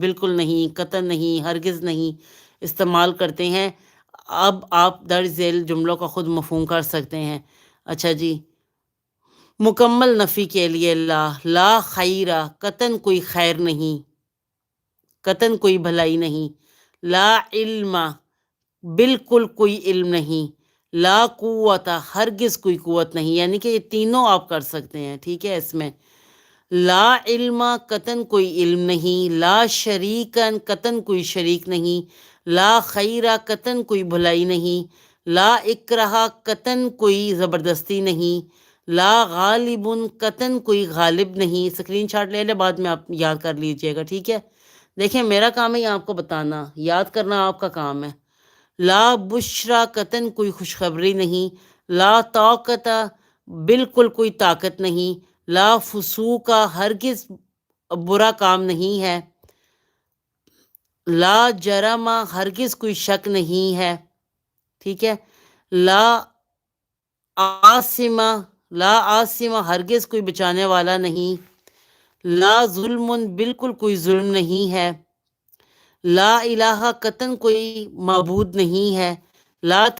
بالکل نہیں، قطعاً نہیں، ہرگز نہیں استعمال کرتے ہیں۔ اب آپ درج ذیل جملوں کا خود مفہوم کر سکتے ہیں۔ اچھا جی، مکمل نفی کے لیے لا خیرہ، قطعاً کوئی خیر نہیں، قطعاً کوئی بھلائی نہیں۔ لا علم، بالکل کوئی علم نہیں۔ لا قوت، ہرگز کوئی قوت نہیں، یعنی کہ یہ تینوں آپ کر سکتے ہیں، ٹھیک ہے۔ اس میں لا علم، قطعاً کوئی علم نہیں۔ لا شریکن، قطعاً کوئی شریک نہیں۔ لا خیرہ، قطعاً کوئی بھلائی نہیں۔ لا اکرہ، قطعاً کوئی زبردستی نہیں۔ لا غالب، قطعاً کوئی غالب نہیں۔ اسکرین شاٹ لے لے، بعد میں آپ یاد کر لیجئے گا، ٹھیک ہے۔ دیکھیں میرا کام ہے آپ کو بتانا، یاد کرنا آپ کا کام ہے۔ لا بشرا، قطعاً کوئی خوشخبری نہیں۔ لا طاقت، بالکل کوئی طاقت نہیں۔ لا فسوق، ہرگز برا کام نہیں ہے۔ لا جرم، ہرگز کوئی شک نہیں ہے، ٹھیک ہے۔ لا عاصم، لا عاصم، ہرگز کوئی بچانے والا نہیں۔ لا ظلم، بالکل کوئی ظلم نہیں ہے۔ لا الہ، قطعاً کوئی معبود نہیں ہے۔ لا